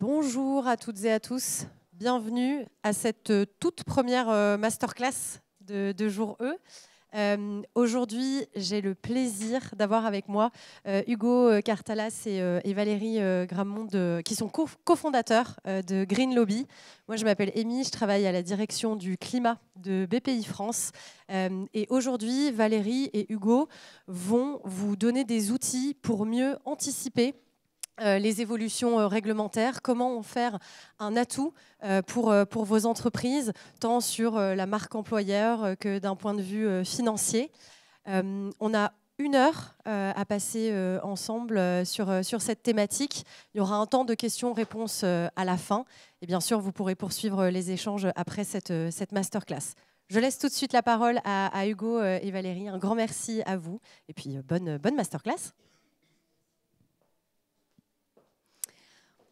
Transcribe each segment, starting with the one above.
Bonjour à toutes et à tous. Bienvenue à cette toute première masterclass de jour E. Aujourd'hui, j'ai le plaisir d'avoir avec moi Hugo Cartalas et Valérie Gramont, qui sont cofondateurs de Green Lobby. Moi, je m'appelle Amy, je travaille à la direction du climat de BPI France. Et aujourd'hui, Valérie et Hugo vont vous donner des outils pour mieux anticiper les évolutions réglementaires, comment en faire un atout pour vos entreprises, tant sur la marque employeur que d'un point de vue financier. On a 1 heure à passer ensemble sur cette thématique. Il y aura un temps de questions-réponses à la fin. Et bien sûr, vous pourrez poursuivre les échanges après cette masterclass. Je laisse tout de suite la parole à Hugo et Valérie. Un grand merci à vous. Et puis, bonne masterclass.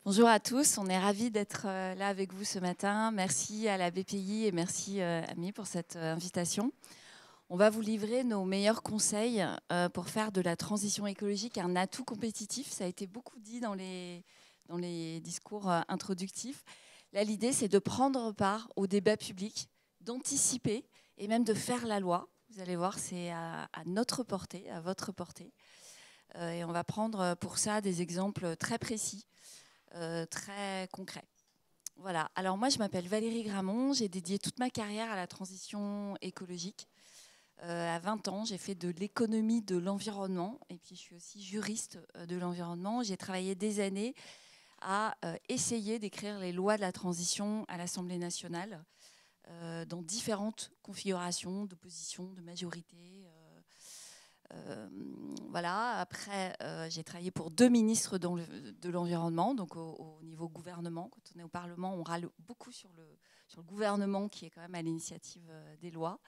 Bonjour à tous, on est ravis d'être là avec vous ce matin. Merci à la BPI et merci Amy pour cette invitation. On va vous livrer nos meilleurs conseils pour faire de la transition écologique un atout compétitif. Ça a été beaucoup dit dans les discours introductifs. Là, l'idée, c'est de prendre part au débat public, d'anticiper et même de faire la loi. Vous allez voir, c'est à notre portée, à votre portée. Et on va prendre pour ça des exemples très précis. Très concret. Voilà. Alors moi, je m'appelle Valérie Gramont. J'ai dédié toute ma carrière à la transition écologique. À 20 ans, j'ai fait de l'économie de l'environnement et puis je suis aussi juriste de l'environnement. J'ai travaillé des années à essayer d'écrire les lois de la transition à l'Assemblée nationale dans différentes configurations d'opposition, de majorité. Voilà. Après, j'ai travaillé pour 2 ministres de l'environnement, donc au niveau gouvernement. Quand on est au Parlement, on râle beaucoup sur le gouvernement qui est quand même à l'initiative des lois.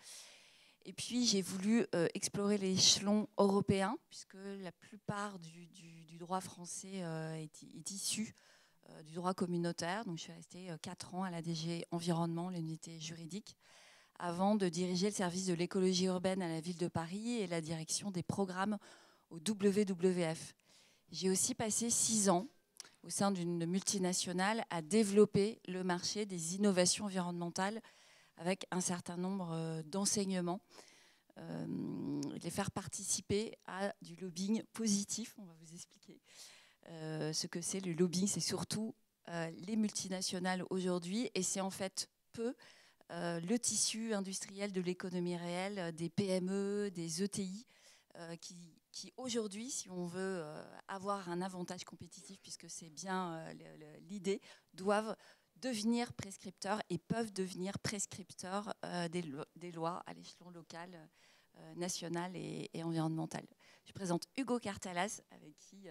Et puis, j'ai voulu explorer l'échelon européen, puisque la plupart du droit français est issu du droit communautaire. Donc, je suis restée 4 ans à la DG Environnement, l'unité juridique, avant de diriger le service de l'écologie urbaine à la ville de Paris et la direction des programmes au WWF. J'ai aussi passé 6 ans au sein d'une multinationale à développer le marché des innovations environnementales avec un certain nombre d'enseignements, les faire participer à du lobbying positif. On va vous expliquer ce que c'est le lobbying. C'est surtout les multinationales aujourd'hui et c'est en fait peu le tissu industriel de l'économie réelle, des PME, des ETI, qui aujourd'hui, si on veut avoir un avantage compétitif, puisque c'est bien l'idée, doivent devenir prescripteurs et peuvent devenir prescripteurs des lois à l'échelon local, national et environnemental. Je présente Hugo Cartalas, avec qui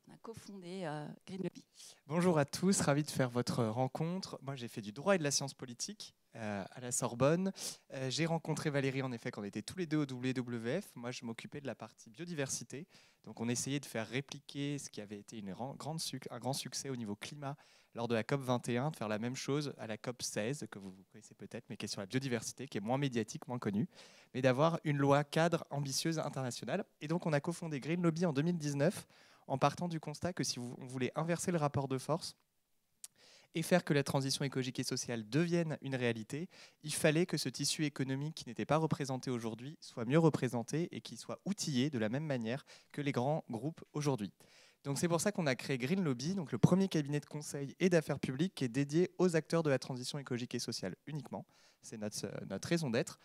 on a cofondé Green Lobby. Bonjour à tous, ravi de faire votre rencontre. Moi, j'ai fait du droit et de la science politique à la Sorbonne. J'ai rencontré Valérie, en effet, quand on était tous les deux au WWF. Moi, je m'occupais de la partie biodiversité. Donc, on essayait de faire répliquer ce qui avait été un grand succès au niveau climat lors de la COP 21, de faire la même chose à la COP 16, que vous connaissez peut-être, mais qui est sur la biodiversité, qui est moins médiatique, moins connue, mais d'avoir une loi cadre ambitieuse internationale. Et donc, on a cofondé Green Lobby en 2019, en partant du constat que si on voulait inverser le rapport de force et faire que la transition écologique et sociale devienne une réalité, il fallait que ce tissu économique qui n'était pas représenté aujourd'hui soit mieux représenté et qu'il soit outillé de la même manière que les grands groupes aujourd'hui. Donc c'est pour ça qu'on a créé Green Lobby, donc le premier cabinet de conseil et d'affaires publiques qui est dédié aux acteurs de la transition écologique et sociale uniquement. C'est notre raison d'être.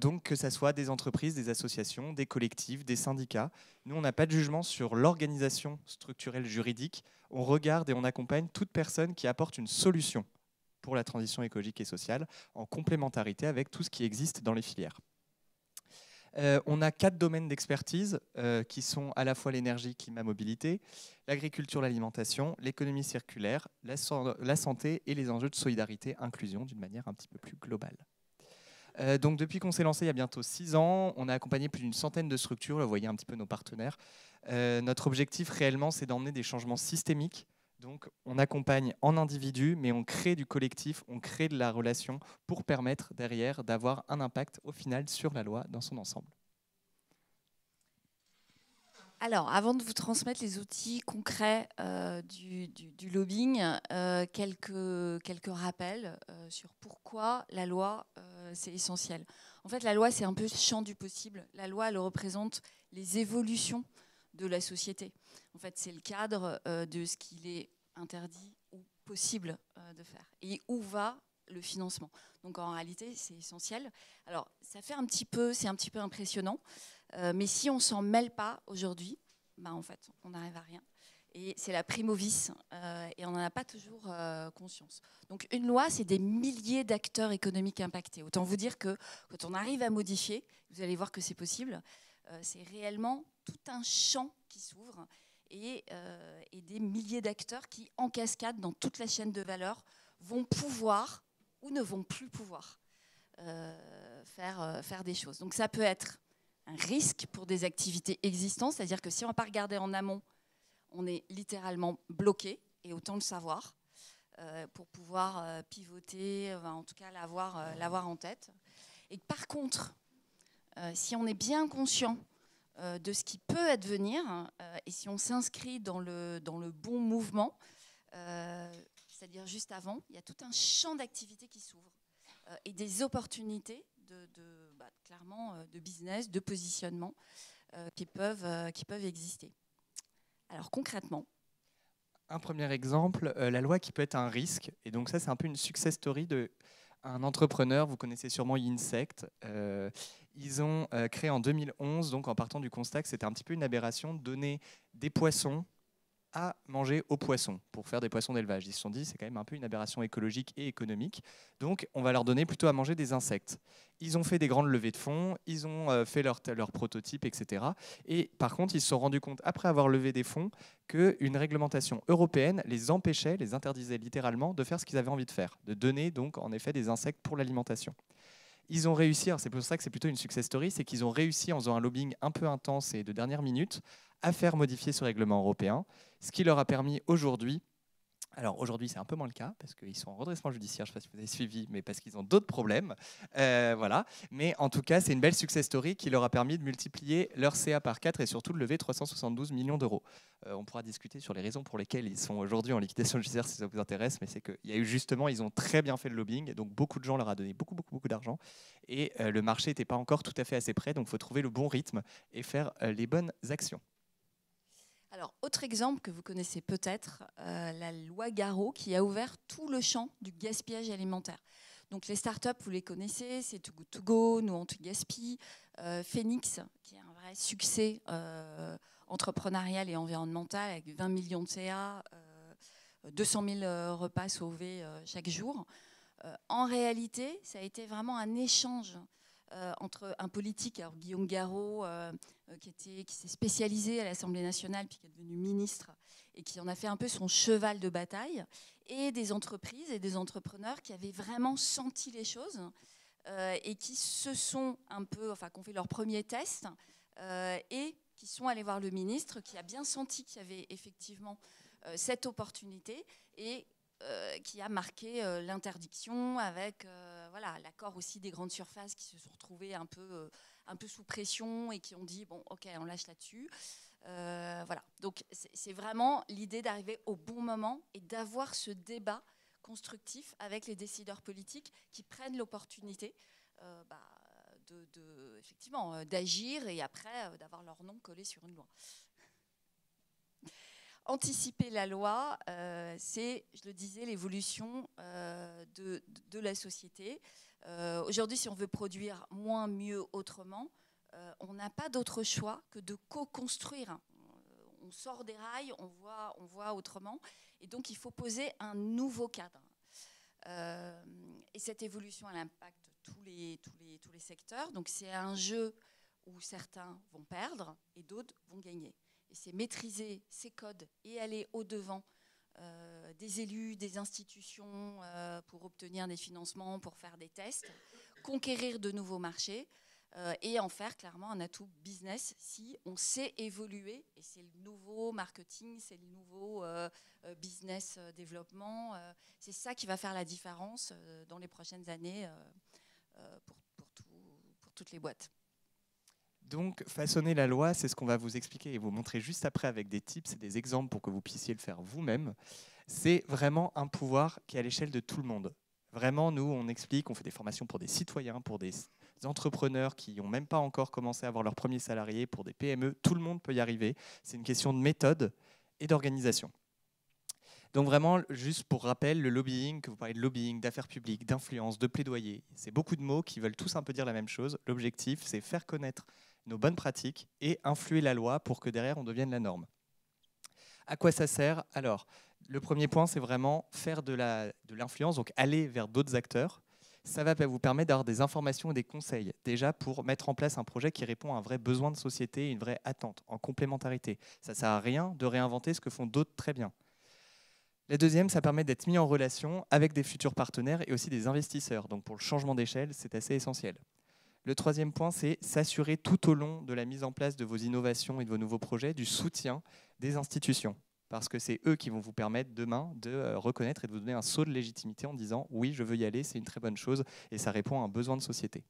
Donc que ce soit des entreprises, des associations, des collectifs, des syndicats. Nous, on n'a pas de jugement sur l'organisation structurelle juridique. On regarde et on accompagne toute personne qui apporte une solution pour la transition écologique et sociale en complémentarité avec tout ce qui existe dans les filières. On a 4 domaines d'expertise qui sont à la fois l'énergie, climat, mobilité, l'agriculture, l'alimentation, l'économie circulaire, la santé et les enjeux de solidarité, inclusion d'une manière un petit peu plus globale. Donc depuis qu'on s'est lancé il y a bientôt 6 ans, on a accompagné plus d'une centaine de structures, vous voyez un petit peu nos partenaires. Notre objectif réellement, c'est d'emmener des changements systémiques. Donc on accompagne en individu, mais on crée du collectif, on crée de la relation pour permettre derrière d'avoir un impact au final sur la loi dans son ensemble. Alors, avant de vous transmettre les outils concrets du lobbying, quelques rappels sur pourquoi la loi, c'est essentiel. En fait, la loi, c'est un peu le champ du possible. La loi, elle représente les évolutions de la société. En fait, c'est le cadre de ce qu'il est interdit ou possible de faire. Et où va le financement. Donc, en réalité, c'est essentiel. Alors, c'est un petit peu impressionnant. Mais si on ne s'en mêle pas aujourd'hui, en fait, on n'arrive à rien. Et c'est la prime au vice, et on n'en a pas toujours conscience. Donc une loi, c'est des milliers d'acteurs économiques impactés. Autant vous dire que quand on arrive à modifier, vous allez voir que c'est possible, c'est réellement tout un champ qui s'ouvre et des milliers d'acteurs qui, en cascade, dans toute la chaîne de valeur, vont pouvoir ou ne vont plus pouvoir faire des choses. Donc ça peut être un risque pour des activités existantes, c'est-à-dire que si on ne va pas regarder en amont, on est littéralement bloqué, et autant le savoir, pour pouvoir pivoter, en tout cas l'avoir en tête. Et par contre, si on est bien conscient de ce qui peut advenir, et si on s'inscrit dans le bon mouvement, c'est-à-dire juste avant, il y a tout un champ d'activités qui s'ouvre, et des opportunités clairement de business, de positionnement qui peuvent exister. Alors concrètement, un premier exemple, la loi qui peut être un risque. Et donc ça, c'est un peu une success story d'un entrepreneur. Vous connaissez sûrement Insect. Ils ont créé en 2011, donc en partant du constat que c'était un petit peu une aberration de donner des poissons à manger aux poissons pour faire des poissons d'élevage. Ils se sont dit c'est quand même un peu une aberration écologique et économique, donc on va leur donner plutôt à manger des insectes. Ils ont fait des grandes levées de fonds, ils ont fait leur prototype, etc. Et par contre, ils se sont rendus compte, après avoir levé des fonds, qu'une réglementation européenne les empêchait, les interdisait littéralement de faire ce qu'ils avaient envie de faire, de donner donc en effet des insectes pour l'alimentation. Ils ont réussi, c'est pour ça que c'est plutôt une success story, c'est qu'ils ont réussi en faisant un lobbying un peu intense et de dernière minute à faire modifier ce règlement européen, ce qui leur a permis aujourd'hui, alors aujourd'hui c'est un peu moins le cas parce qu'ils sont en redressement judiciaire, je ne sais pas si vous avez suivi, mais parce qu'ils ont d'autres problèmes, voilà. Mais en tout cas c'est une belle success story qui leur a permis de multiplier leur CA par 4 et surtout de lever 372 millions d'euros. On pourra discuter sur les raisons pour lesquelles ils sont aujourd'hui en liquidation judiciaire si ça vous intéresse, mais c'est qu'il y a eu justement, ils ont très bien fait le lobbying, donc beaucoup de gens leur ont donné beaucoup d'argent et le marché n'était pas encore tout à fait assez prêt, donc il faut trouver le bon rythme et faire les bonnes actions. Alors, autre exemple que vous connaissez peut-être, la loi Garot qui a ouvert tout le champ du gaspillage alimentaire. Donc les startups, vous les connaissez, c'est Too Good To Go, Nous on te gaspille, Phoenix, qui est un vrai succès entrepreneurial et environnemental avec 20 millions de CA, 200 000 repas sauvés chaque jour. En réalité, ça a été vraiment un échange entre un politique, alors Guillaume Garot, qui s'est spécialisé à l'Assemblée nationale, puis qui est devenu ministre, et qui en a fait un peu son cheval de bataille, et des entreprises et des entrepreneurs qui avaient vraiment senti les choses et qui se sont un peu, qui ont fait leur premier test et qui sont allés voir le ministre, qui a bien senti qu'il y avait effectivement cette opportunité et qui a marqué l'interdiction avec l'accord aussi des grandes surfaces qui se sont retrouvées un peu sous pression et qui ont dit bon ok on lâche là-dessus. Voilà. Donc c'est vraiment l'idée d'arriver au bon moment et d'avoir ce débat constructif avec les décideurs politiques qui prennent l'opportunité effectivement d'agir et après d'avoir leur nom collé sur une loi. Anticiper la loi, c'est, je le disais, l'évolution de la société. Aujourd'hui, si on veut produire moins, mieux, autrement, on n'a pas d'autre choix que de co-construire. On sort des rails, on voit autrement. Et donc, il faut poser un nouveau cadre. Et cette évolution, elle impacte tous les secteurs. Donc, c'est un jeu où certains vont perdre et d'autres vont gagner. Et c'est maîtriser ces codes et aller au-devant des élus, des institutions pour obtenir des financements, pour faire des tests, conquérir de nouveaux marchés et en faire clairement un atout business si on sait évoluer. Et c'est le nouveau marketing, c'est le nouveau business développement. C'est ça qui va faire la différence dans les prochaines années pour toutes les boîtes. Donc, façonner la loi, c'est ce qu'on va vous expliquer et vous montrer juste après avec des tips et des exemples pour que vous puissiez le faire vous-même. C'est vraiment un pouvoir qui est à l'échelle de tout le monde. Vraiment, nous, on explique, on fait des formations pour des citoyens, pour des entrepreneurs qui n'ont même pas encore commencé à avoir leurs premiers salariés, pour des PME. Tout le monde peut y arriver. C'est une question de méthode et d'organisation. Donc vraiment, juste pour rappel, le lobbying, que vous parlez de lobbying, d'affaires publiques, d'influence, de plaidoyer, c'est beaucoup de mots qui veulent tous un peu dire la même chose. L'objectif, c'est faire connaître nos bonnes pratiques et influer la loi pour que derrière, on devienne la norme. À quoi ça sert? Alors, le premier point, c'est vraiment faire de l'influence, donc aller vers d'autres acteurs. Ça va vous permettre d'avoir des informations et des conseils, déjà pour mettre en place un projet qui répond à un vrai besoin de société, une vraie attente, en complémentarité. Ça ne sert à rien de réinventer ce que font d'autres très bien. La deuxième, ça permet d'être mis en relation avec des futurs partenaires et aussi des investisseurs. Donc pour le changement d'échelle, c'est assez essentiel. Le troisième point, c'est s'assurer tout au long de la mise en place de vos innovations et de vos nouveaux projets du soutien des institutions. Parce que c'est eux qui vont vous permettre demain de reconnaître et de vous donner un saut de légitimité en disant « oui, je veux y aller, c'est une très bonne chose et ça répond à un besoin de société ».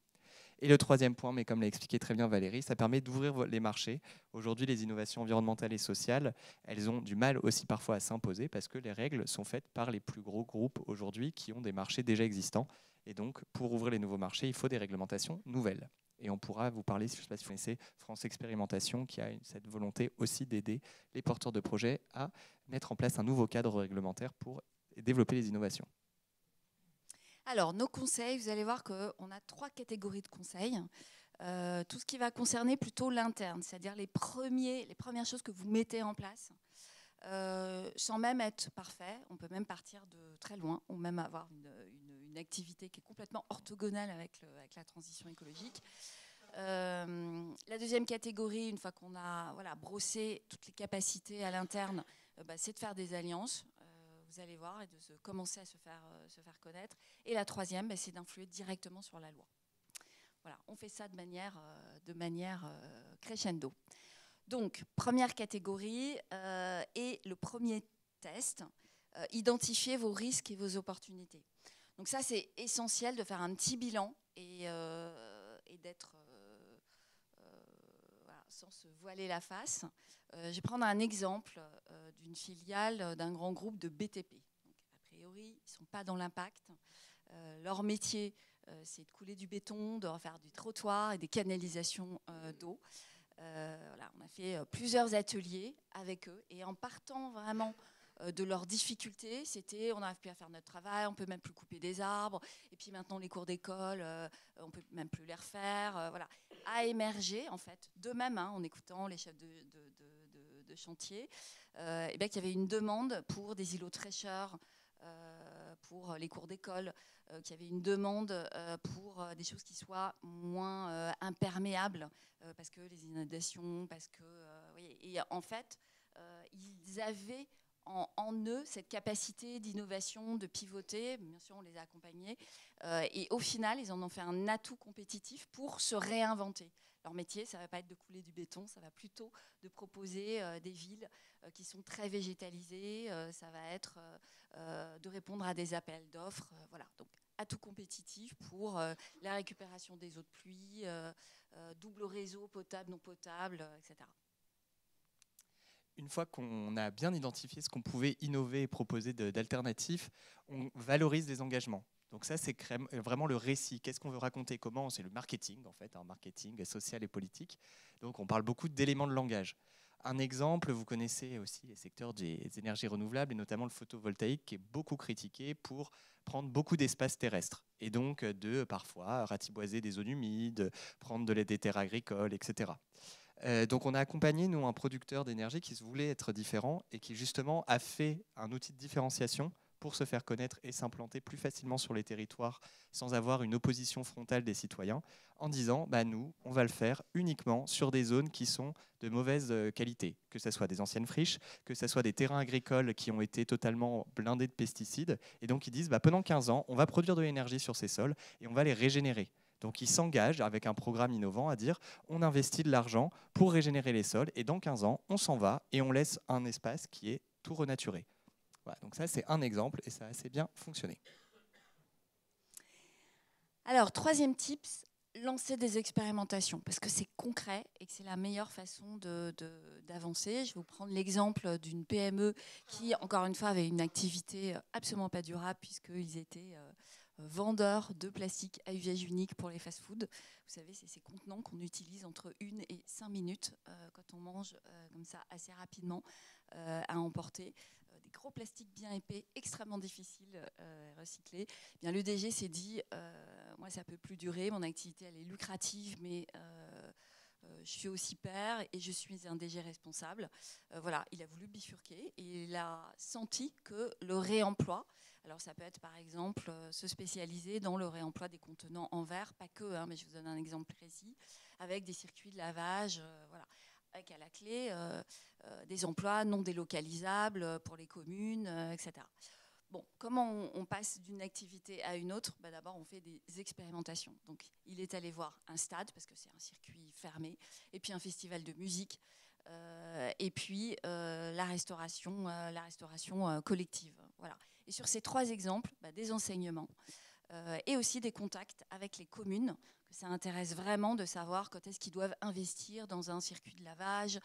Et le troisième point, mais comme l'a expliqué très bien Valérie, ça permet d'ouvrir les marchés. Aujourd'hui, les innovations environnementales et sociales, elles ont du mal aussi parfois à s'imposer parce que les règles sont faites par les plus gros groupes aujourd'hui qui ont des marchés déjà existants. Et donc, pour ouvrir les nouveaux marchés, il faut des réglementations nouvelles. Et on pourra vous parler, je ne sais pas si vous connaissez, France Expérimentation, qui a cette volonté aussi d'aider les porteurs de projets à mettre en place un nouveau cadre réglementaire pour développer les innovations. Alors, nos conseils, vous allez voir qu'on a 3 catégories de conseils. Tout ce qui va concerner plutôt l'interne, c'est-à-dire les premières choses que vous mettez en place, sans même être parfait. On peut même partir de très loin, ou même avoir une activité qui est complètement orthogonale avec la transition écologique. La deuxième catégorie, une fois qu'on a brossé toutes les capacités à l'interne, c'est de faire des alliances. Vous allez voir, et de commencer à se faire connaître. Et la troisième, c'est d'influer directement sur la loi. Voilà, on fait ça de manière crescendo. Donc, première catégorie, et le premier test, identifier vos risques et vos opportunités. Donc ça, c'est essentiel de faire un petit bilan et d'être sans se voiler la face. Je vais prendre un exemple d'une filiale d'un grand groupe de BTP. Donc, a priori, ils ne sont pas dans l'impact. Leur métier, c'est de couler du béton, de refaire du trottoir et des canalisations d'eau. On a fait plusieurs ateliers avec eux. Et en partant vraiment de leurs difficultés, c'était on n'arrive plus à faire notre travail, on ne peut même plus couper des arbres. Et puis maintenant, les cours d'école, on ne peut même plus les refaire. A émergé, en fait, d'eux-mêmes, en écoutant les chefs de chantier, qu'il y avait une demande pour des îlots de fraîcheur, pour les cours d'école, qu'il y avait une demande pour des choses qui soient moins imperméables, parce que les inondations, parce que... et en fait, ils avaient en eux cette capacité d'innovation, de pivoter. Bien sûr, on les a accompagnés. Et au final, ils en ont fait un atout compétitif pour se réinventer. Leur métier, ça ne va pas être de couler du béton, ça va plutôt de proposer des villes qui sont très végétalisées, ça va être de répondre à des appels d'offres. Donc atout compétitif pour la récupération des eaux de pluie, double réseau potable, non potable, etc. Une fois qu'on a bien identifié ce qu'on pouvait innover et proposer d'alternatifs, on valorise les engagements. Donc ça, c'est vraiment le récit. Qu'est-ce qu'on veut raconter? Comment? C'est le marketing, en fait, un marketing social et politique. Donc on parle beaucoup d'éléments de langage. Un exemple, vous connaissez aussi les secteurs des énergies renouvelables, et notamment le photovoltaïque, qui est beaucoup critiqué pour prendre beaucoup d'espace terrestre. Et donc de parfois ratiboiser des zones humides, prendre des terres agricoles, etc. Donc on a accompagné, nous, un producteur d'énergie qui se voulait être différent et qui justement a fait un outil de différenciation pour se faire connaître et s'implanter plus facilement sur les territoires sans avoir une opposition frontale des citoyens, en disant nous, on va le faire uniquement sur des zones qui sont de mauvaise qualité, que ce soit des anciennes friches, que ce soit des terrains agricoles qui ont été totalement blindés de pesticides. Et donc ils disent pendant 15 ans, on va produire de l'énergie sur ces sols et on va les régénérer. Donc ils s'engagent avec un programme innovant à dire on investit de l'argent pour régénérer les sols et dans 15 ans, on s'en va et on laisse un espace qui est tout renaturé. Voilà, donc ça, c'est un exemple et ça a assez bien fonctionné. Alors, troisième tips, lancer des expérimentations parce que c'est concret et que c'est la meilleure façon d'avancer. Je vais vous prendre l'exemple d'une PME qui, encore une fois, avait une activité absolument pas durable puisqu'ils étaient vendeurs de plastique à usage unique pour les fast-foods. Vous savez, c'est ces contenants qu'on utilise entre 1 et 5 minutes quand on mange comme ça assez rapidement à emporter. Des gros plastiques bien épais, extrêmement difficiles à recycler. Eh bien, le DG s'est dit, moi ça peut plus durer, mon activité elle est lucrative, mais je suis aussi père et je suis un DG responsable. Voilà, il a voulu bifurquer et il a senti que le réemploi, alors ça peut être par exemple se spécialiser dans le réemploi des contenants en verre, pas que, hein, mais je vous donne un exemple précis, avec des circuits de lavage, voilà, avec à la clé des emplois non délocalisables pour les communes, etc. Bon, comment on passe d'une activité à une autre? D'abord, on fait des expérimentations. Donc, il est allé voir un stade, parce que c'est un circuit fermé, et puis un festival de musique, et puis la restauration collective. Voilà. Et sur ces 3 exemples, des enseignements et aussi des contacts avec les communes, que ça intéresse vraiment de savoir quand est-ce qu'ils doivent investir dans un circuit de lavage,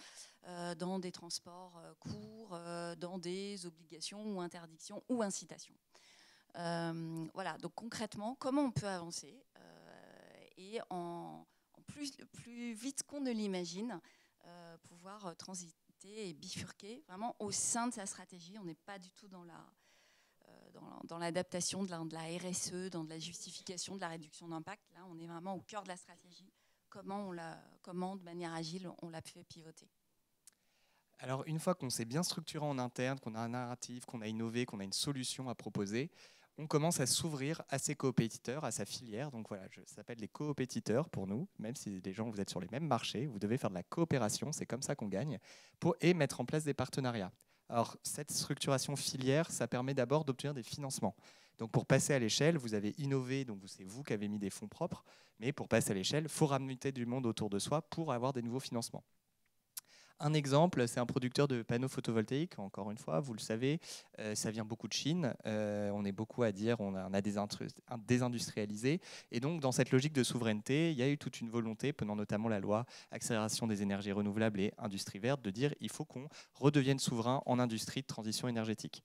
dans des transports courts, dans des obligations ou interdictions ou incitations. Voilà, donc concrètement, comment on peut avancer et en plus vite qu'on ne l'imagine, pouvoir transiter et bifurquer vraiment au sein de sa stratégie. On n'est pas du tout dans l'adaptation de la RSE, dans de la justification de la réduction d'impact. Là, on est vraiment au cœur de la stratégie. Comment, de manière agile, on l'a fait pivoter. Alors, une fois qu'on s'est bien structuré en interne, qu'on a un narratif, qu'on a innové, qu'on a une solution à proposer, on commence à s'ouvrir à ses coopétiteurs, à sa filière. Donc voilà, ça s'appelle les coopétiteurs pour nous. Même si les gens, vous êtes sur les mêmes marchés, vous devez faire de la coopération, c'est comme ça qu'on gagne, et mettre en place des partenariats. Alors, cette structuration filière, ça permet d'abord d'obtenir des financements. Donc, pour passer à l'échelle, vous avez innové, donc c'est vous qui avez mis des fonds propres, mais pour passer à l'échelle, il faut ramener du monde autour de soi pour avoir des nouveaux financements. Un exemple, c'est un producteur de panneaux photovoltaïques, encore une fois, vous le savez, ça vient beaucoup de Chine, on est beaucoup à dire, on a désindustrialisé, et donc dans cette logique de souveraineté, il y a eu toute une volonté, pendant notamment la loi accélération des énergies renouvelables et industrie verte, de dire il faut qu'on redevienne souverain en industrie de transition énergétique.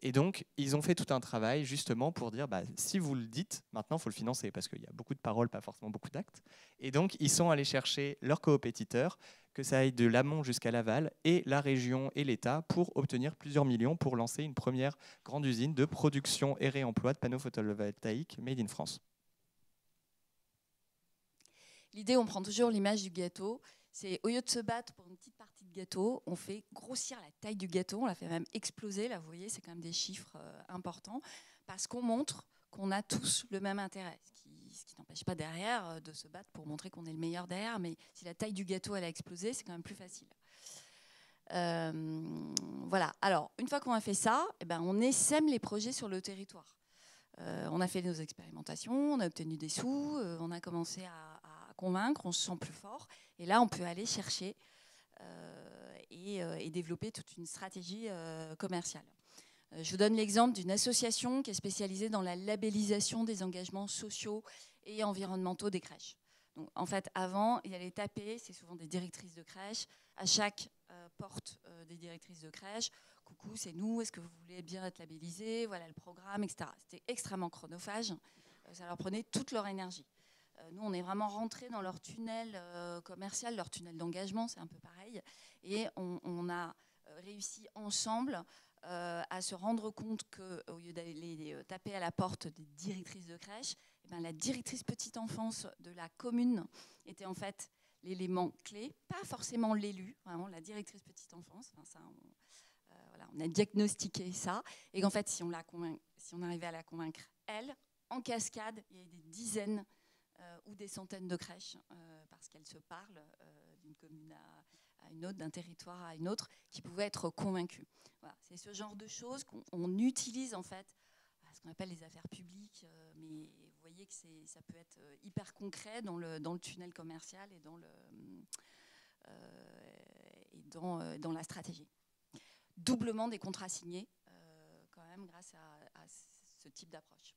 Et donc, ils ont fait tout un travail justement pour dire, si vous le dites, maintenant, il faut le financer, parce qu'il y a beaucoup de paroles, pas forcément beaucoup d'actes. Et donc, ils sont allés chercher leurs coopétiteurs, que ça aille de l'amont jusqu'à l'aval, et la région et l'État, pour obtenir plusieurs millions pour lancer une première grande usine de production et réemploi de panneaux photovoltaïques made in France. L'idée, on prend toujours l'image du gâteau, c'est au lieu de se battre pour une petite partie de gâteau, on fait grossir la taille du gâteau, on la fait même exploser, là vous voyez, c'est quand même des chiffres importants, parce qu'on montre qu'on a tous le même intérêt, ce qui n'empêche pas derrière de se battre pour montrer qu'on est le meilleur derrière, mais si la taille du gâteau elle a explosé, c'est quand même plus facile. Voilà, alors une fois qu'on a fait ça, on essaime les projets sur le territoire. On a fait nos expérimentations, on a obtenu des sous, on a commencé à convaincre, on se sent plus fort, et là on peut aller chercher et développer toute une stratégie commerciale. Je vous donne l'exemple d'une association qui est spécialisée dans la labellisation des engagements sociaux et environnementaux des crèches. Donc, en fait, avant, il y allait taper, c'est souvent des directrices de crèche, à chaque porte des directrices de crèche. Coucou, c'est nous, est-ce que vous voulez bien être labellisé? Voilà le programme, etc. C'était extrêmement chronophage, ça leur prenait toute leur énergie. Nous, on est vraiment rentrés dans leur tunnel commercial, leur tunnel d'engagement, c'est un peu pareil. Et on a réussi ensemble à se rendre compte qu'au lieu d'aller taper à la porte des directrices de crèche, la directrice petite enfance de la commune était en fait l'élément clé, pas forcément l'élu, vraiment la directrice petite enfance. Enfin, ça, voilà, on a diagnostiqué ça. Et qu'en fait, si on arrivait à la convaincre, elle, en cascade, il y a des dizaines ou des centaines de crèches, parce qu'elles se parlent d'une commune à une autre, d'un territoire à une autre, qui pouvaient être convaincus. Voilà, c'est ce genre de choses qu'on utilise en fait, ce qu'on appelle les affaires publiques, mais vous voyez que ça peut être hyper concret dans le tunnel commercial et dans la stratégie. Doublement des contrats signés, quand même, grâce à ce type d'approche.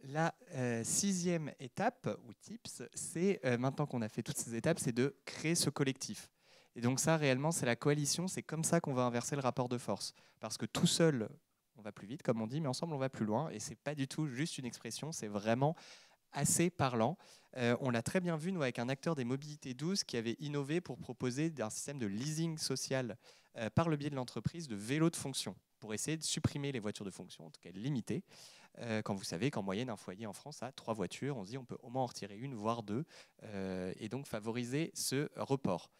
La 6e étape, ou tips, c'est, maintenant qu'on a fait toutes ces étapes, c'est de créer ce collectif. Et donc ça, réellement, c'est la coalition, c'est comme ça qu'on va inverser le rapport de force. Parce que tout seul, on va plus vite, comme on dit, mais ensemble, on va plus loin. Et ce n'est pas du tout juste une expression, c'est vraiment assez parlant. On l'a très bien vu, nous, avec un acteur des mobilités douces qui avait innové pour proposer un système de leasing social par le biais de l'entreprise de vélos de fonction, pour essayer de supprimer les voitures de fonction, en tout cas de limiter. Quand vous savez qu'en moyenne, un foyer en France a 3 voitures, on se dit on peut au moins en retirer une, voire 2, et donc favoriser ce report.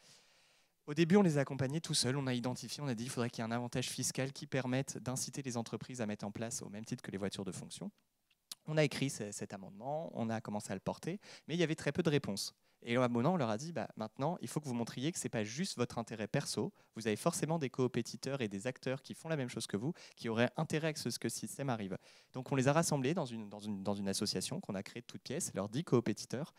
Au début, on les a accompagnés tout seuls. On a identifié, on a dit qu'il faudrait qu'il y ait un avantage fiscal qui permette d'inciter les entreprises à mettre en place, au même titre que les voitures de fonction. On a écrit cet amendement, on a commencé à le porter, mais il y avait très peu de réponses. Et à un moment, on leur a dit, maintenant, il faut que vous montriez que ce n'est pas juste votre intérêt perso. Vous avez forcément des coopétiteurs et des acteurs qui font la même chose que vous, qui auraient intérêt à ce que ce système arrive. Donc, on les a rassemblés dans une association qu'on a créée de toutes pièces, leurs 10 coopétiteurs,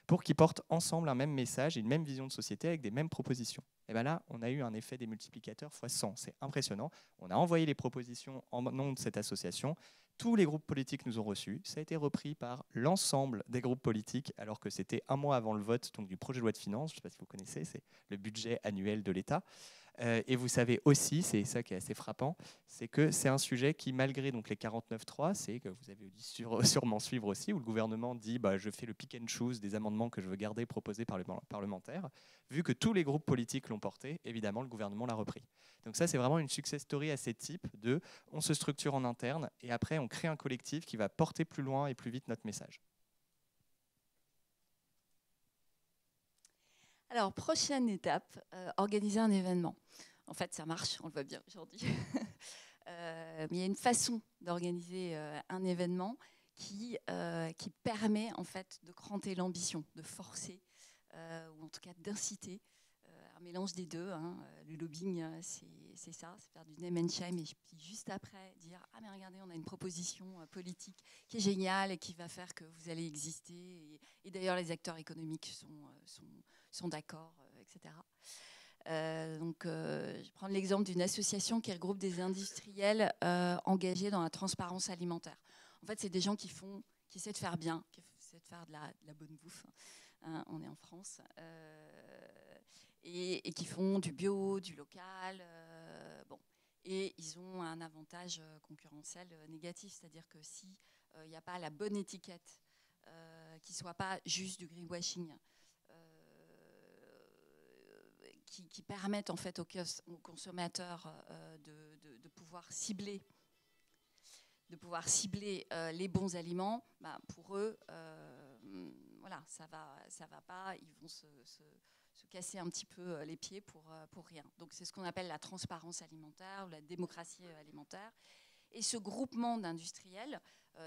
pour qu'ils portent ensemble un même message et une même vision de société avec des mêmes propositions. Et bien là, on a eu un effet des multiplicateurs x 100. C'est impressionnant. On a envoyé les propositions en nom de cette association. Tous les groupes politiques nous ont reçus. Ça a été repris par l'ensemble des groupes politiques, alors que c'était un mois avant le vote donc, du projet de loi de finances. Je ne sais pas si vous connaissez, c'est le budget annuel de l'État. Et vous savez aussi, c'est ça qui est assez frappant, c'est que c'est un sujet qui, malgré donc, les 49.3, c'est que vous avez dû sûrement suivre aussi, où le gouvernement dit je fais le pick and choose des amendements que je veux garder proposés par les parlementaires. Vu que tous les groupes politiques l'ont porté, évidemment, le gouvernement l'a repris. Donc ça, c'est vraiment une success story assez type de on se structure en interne et après, on crée un collectif qui va porter plus loin et plus vite notre message. Alors, prochaine étape, organiser un événement. En fait, ça marche, on le voit bien aujourd'hui. Mais il y a une façon d'organiser un événement qui permet en fait de cranter l'ambition, de forcer, ou en tout cas d'inciter. Un mélange des deux. Le lobbying, c'est ça, c'est faire du name and shame et puis juste après dire « Ah mais regardez, on a une proposition politique qui est géniale et qui va faire que vous allez exister. » Et d'ailleurs, les acteurs économiques sont d'accord, etc. Donc, je vais prendre l'exemple d'une association qui regroupe des industriels engagés dans la transparence alimentaire. En fait, c'est des gens qui essaient de faire bien, qui essaient de faire de la bonne bouffe. On est en France. Et qui font du bio, du local. Et ils ont un avantage concurrentiel négatif, c'est-à-dire que s'il n'y a pas la bonne étiquette, qui ne soit pas juste du greenwashing, qui permettent en fait aux consommateurs de pouvoir cibler les bons aliments, pour eux, voilà, ça va pas, ils vont se casser un petit peu les pieds pour rien. Donc c'est ce qu'on appelle la transparence alimentaire ou la démocratie alimentaire. Et ce groupement d'industriels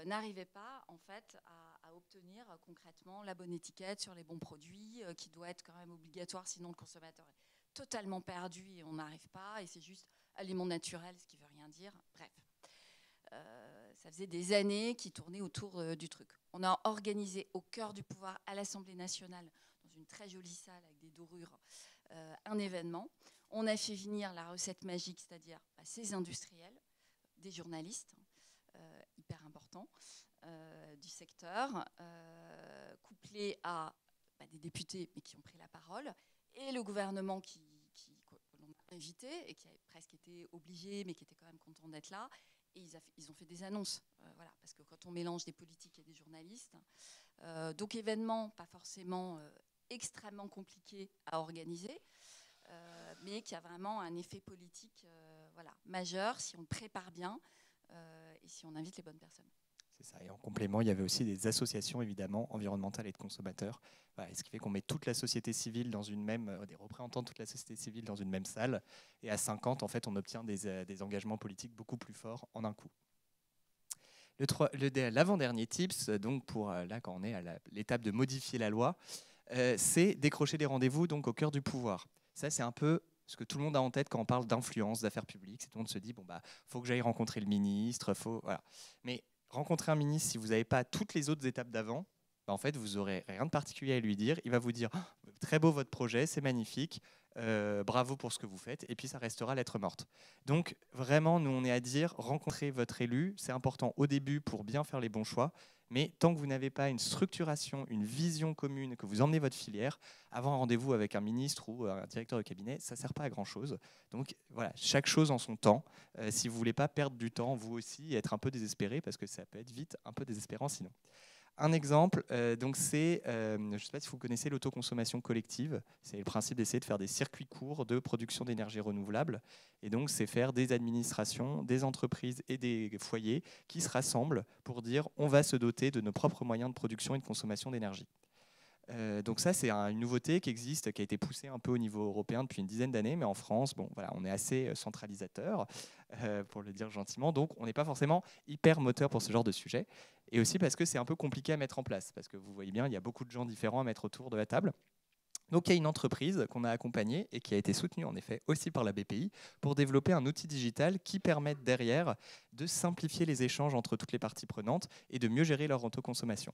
n'arrivait pas en fait à obtenir concrètement la bonne étiquette sur les bons produits, qui doit être quand même obligatoire, sinon le consommateur est totalement perdu et on n'arrive pas. Et c'est juste aliment naturel, ce qui ne veut rien dire. Bref. Ça faisait des années qu'ils tournaient autour du truc. On a organisé au cœur du pouvoir à l'Assemblée nationale, dans une très jolie salle avec des dorures, un événement. On a fait venir la recette magique, c'est-à-dire ces industriels, des journalistes, hyper importants, du secteur, couplés à des députés mais qui ont pris la parole, et le gouvernement que l'on a invité et qui a presque été obligé mais qui était quand même content d'être là. Et ils ont fait des annonces, voilà, parce que quand on mélange des politiques et des journalistes, donc événement pas forcément extrêmement compliqué à organiser, mais qui a vraiment un effet politique voilà, majeur si on le prépare bien et si on invite les bonnes personnes. C'est ça. Et en complément, il y avait aussi des associations évidemment environnementales et de consommateurs. Voilà, ce qui fait qu'on met toute la société civile dans une même, des représentants de toute la société civile dans une même salle. Et à 50, en fait, on obtient des engagements politiques beaucoup plus forts en un coup. L'avant-dernier tips, donc pour là quand on est à l'étape de modifier la loi, c'est décrocher des rendez-vous donc au cœur du pouvoir. Ça, c'est un peu ce que tout le monde a en tête quand on parle d'influence, d'affaires publiques. C'est tout le monde se dit faut que j'aille rencontrer le ministre, voilà. Mais rencontrer un ministre, si vous n'avez pas toutes les autres étapes d'avant, en fait, vous n'aurez rien de particulier à lui dire. Il va vous dire très beau votre projet, c'est magnifique, bravo pour ce que vous faites, et puis ça restera lettre morte. Donc vraiment, nous on est à dire rencontrez votre élu, c'est important au début pour bien faire les bons choix, Mais tant que vous n'avez pas une structuration, une vision commune, que vous emmenez votre filière, avoir un rendez-vous avec un ministre ou un directeur de cabinet, ça ne sert pas à grand-chose. Donc voilà, chaque chose en son temps. Si vous ne voulez pas perdre du temps, vous aussi, et être un peu désespéré, parce que ça peut être vite un peu désespérant sinon. Un exemple, donc c'est, je ne sais pas si vous connaissez l'autoconsommation collective. C'est le principe d'essayer de faire des circuits courts de production d'énergie renouvelable. Et donc, c'est faire des administrations, des entreprises et des foyers qui se rassemblent pour dire on va se doter de nos propres moyens de production et de consommation d'énergie. Donc ça, c'est une nouveauté qui existe, qui a été poussée un peu au niveau européen depuis une dizaine d'années, mais en France, bon, voilà, on est assez centralisateur, pour le dire gentiment, donc on n'est pas forcément hyper moteur pour ce genre de sujet, et aussi parce que c'est un peu compliqué à mettre en place, parce que vous voyez bien, il y a beaucoup de gens différents à mettre autour de la table. Donc il y a une entreprise qu'on a accompagnée et qui a été soutenue en effet aussi par la BPI pour développer un outil digital qui permette derrière de simplifier les échanges entre toutes les parties prenantes et de mieux gérer leur autoconsommation.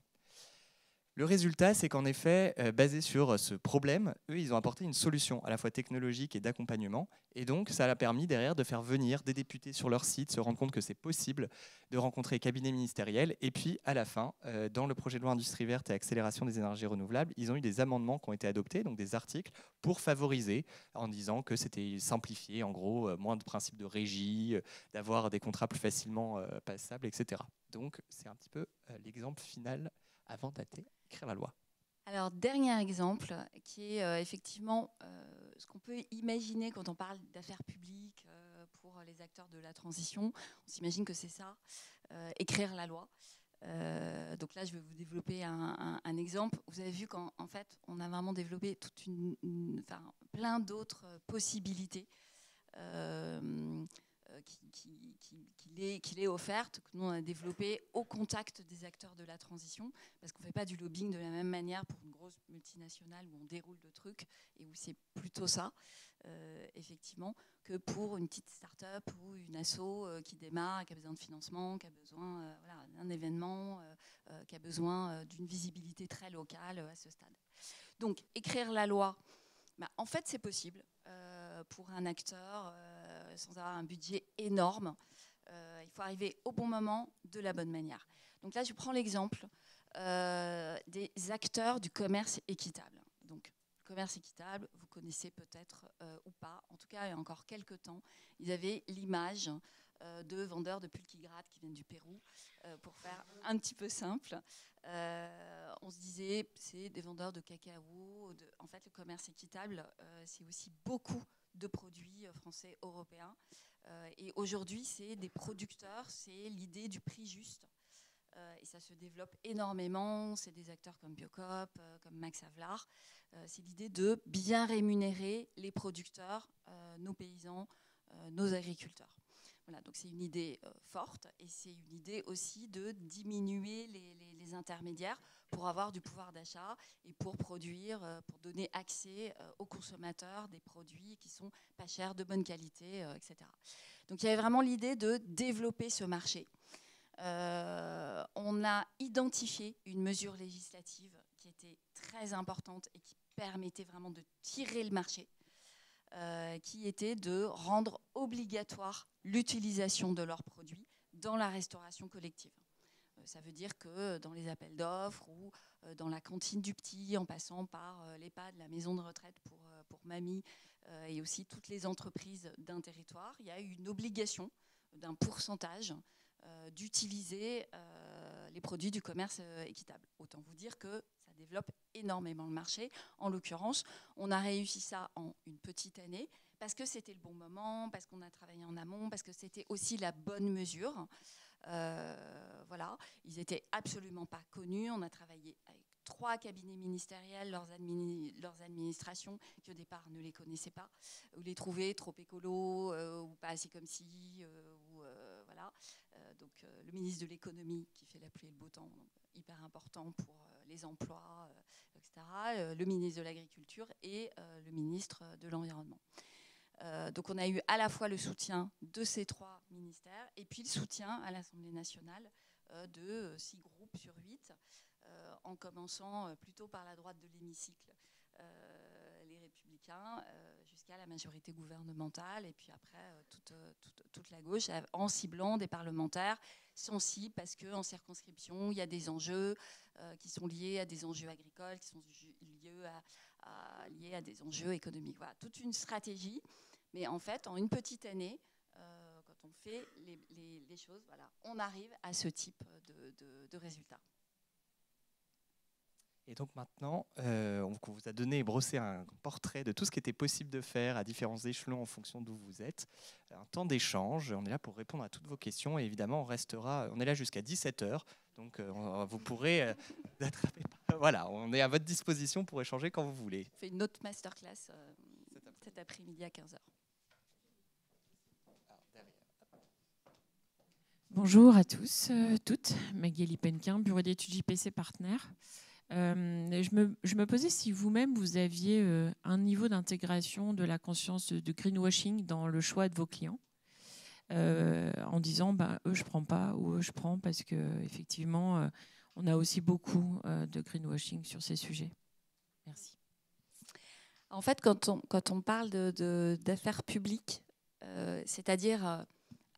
Le résultat, c'est qu'en effet, basé sur ce problème, eux, ils ont apporté une solution à la fois technologique et d'accompagnement. Et donc, ça a permis derrière de faire venir des députés sur leur site, se rendre compte que c'est possible de rencontrer cabinets ministériels. Et puis, à la fin, dans le projet de loi Industrie verte et accélération des énergies renouvelables, ils ont eu des amendements qui ont été adoptés, donc des articles, pour favoriser, en disant que c'était simplifié, en gros, moins de principes de régie, d'avoir des contrats plus facilement passables, etc. Donc, c'est un petit peu l'exemple final avant d'écrire la loi. Alors, dernier exemple, qui est effectivement ce qu'on peut imaginer quand on parle d'affaires publiques pour les acteurs de la transition. On s'imagine que c'est ça, écrire la loi. Donc là, je vais vous développer un exemple. Vous avez vu qu'en fait, on a vraiment développé plein d'autres possibilités qu'il est offerte, que nous on a développé au contact des acteurs de la transition, parce qu'on ne fait pas du lobbying de la même manière pour une grosse multinationale où on déroule le truc et où c'est plutôt ça, effectivement, que pour une petite start-up ou une asso qui démarre, qui a besoin de financement, qui a besoin d'un événement, qui a besoin d'une visibilité très locale à ce stade. Donc, écrire la loi, en fait, c'est possible pour un acteur sans avoir un budget énorme. Il faut arriver au bon moment, de la bonne manière. Donc là, je prends l'exemple des acteurs du commerce équitable. Donc, le commerce équitable, vous connaissez peut-être ou pas. En tout cas, il y a encore quelques temps, ils avaient l'image de vendeurs de pulquigrade qui viennent du Pérou. Pour faire un petit peu simple, on se disait, c'est des vendeurs de cacao. En fait, le commerce équitable, c'est aussi beaucoup de produits français, européens. Et aujourd'hui, c'est des producteurs, c'est l'idée du prix juste. Et ça se développe énormément. C'est des acteurs comme Biocop, comme Max Havelaar. C'est l'idée de bien rémunérer les producteurs, nos paysans, nos agriculteurs. Voilà, donc c'est une idée forte et c'est une idée aussi de diminuer les intermédiaires pour avoir du pouvoir d'achat et pour produire, pour donner accès aux consommateurs des produits qui sont pas chers, de bonne qualité, etc. Donc il y avait vraiment l'idée de développer ce marché. On a identifié une mesure législative qui était très importante et qui permettait vraiment de tirer le marché. Qui était de rendre obligatoire l'utilisation de leurs produits dans la restauration collective. Ça veut dire que dans les appels d'offres ou dans la cantine du petit, en passant par l'EHPAD, la maison de retraite pour mamie, et aussi toutes les entreprises d'un territoire, il y a eu une obligation d'un pourcentage d'utiliser les produits du commerce équitable. Autant vous dire que ça développe énormément le marché. En l'occurrence, on a réussi ça en une petite année parce que c'était le bon moment, parce qu'on a travaillé en amont, parce que c'était aussi la bonne mesure. Voilà, ils n'étaient absolument pas connus. On a travaillé avec 3 cabinets ministériels, leurs administrations, qui au départ ne les connaissaient pas, ou les trouvaient trop écolos, ou pas assez comme si, voilà. Donc le ministre de l'économie qui fait la pluie et le beau temps, donc, hyper important pour les emplois, etc. Le ministre de l'agriculture et le ministre de l'environnement. Donc on a eu à la fois le soutien de ces 3 ministères et puis le soutien à l'Assemblée nationale de 6 groupes sur 8, en commençant plutôt par la droite de l'hémicycle, les Républicains. républicains jusqu'à la majorité gouvernementale, et puis après toute la gauche, en ciblant des parlementaires sensibles, parce qu'en circonscription, il y a des enjeux qui sont liés à des enjeux agricoles, qui sont liés à des enjeux économiques. Voilà, toute une stratégie. Mais en fait, en une petite année, quand on fait les choses, voilà, on arrive à ce type de résultats. Et donc maintenant, on vous a donné et brossé un portrait de tout ce qui était possible de faire à différents échelons en fonction d'où vous êtes. Un temps d'échange, on est là pour répondre à toutes vos questions et évidemment on est là jusqu'à 17h, donc vous pourrez attraper. Voilà, on est à votre disposition pour échanger quand vous voulez. On fait une autre masterclass cet après-midi à 15h. Bonjour à tous, toutes. Magali Penquin, bureau d'études JPC Partenaires. Je me posais si vous-même, vous aviez un niveau d'intégration de la conscience de greenwashing dans le choix de vos clients, en disant eux je prends pas ou eux je prends, parce qu'effectivement, on a aussi beaucoup de greenwashing sur ces sujets. Merci. En fait, quand on parle d'affaires publiques, c'est-à-dire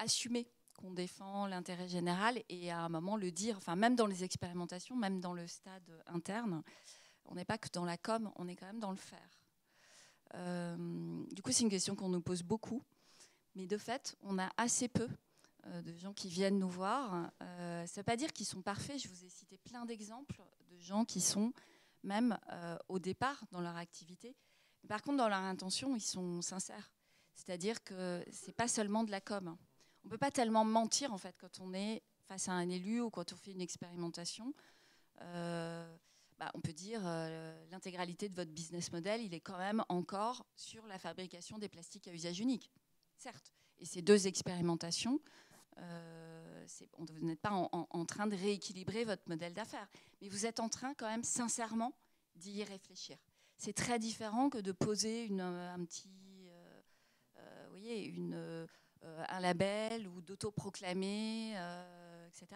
assumer qu'on défend l'intérêt général et à un moment le dire, enfin même dans les expérimentations, même dans le stade interne, on n'est pas que dans la com, on est quand même dans le faire. Du coup, c'est une question qu'on nous pose beaucoup, mais de fait, on a assez peu de gens qui viennent nous voir. Ça ne veut pas dire qu'ils sont parfaits, je vous ai cité plein d'exemples de gens qui sont même au départ dans leur activité. Mais par contre, dans leur intention, ils sont sincères. C'est-à-dire que ce n'est pas seulement de la com. On ne peut pas tellement mentir en fait, quand on est face à un élu ou quand on fait une expérimentation. On peut dire l'intégralité de votre business model, il est quand même encore sur la fabrication des plastiques à usage unique. Certes. Et ces deux expérimentations, vous n'êtes pas en train de rééquilibrer votre modèle d'affaires, mais vous êtes en train quand même sincèrement d'y réfléchir. C'est très différent que de poser un label ou d'autoproclamer, etc.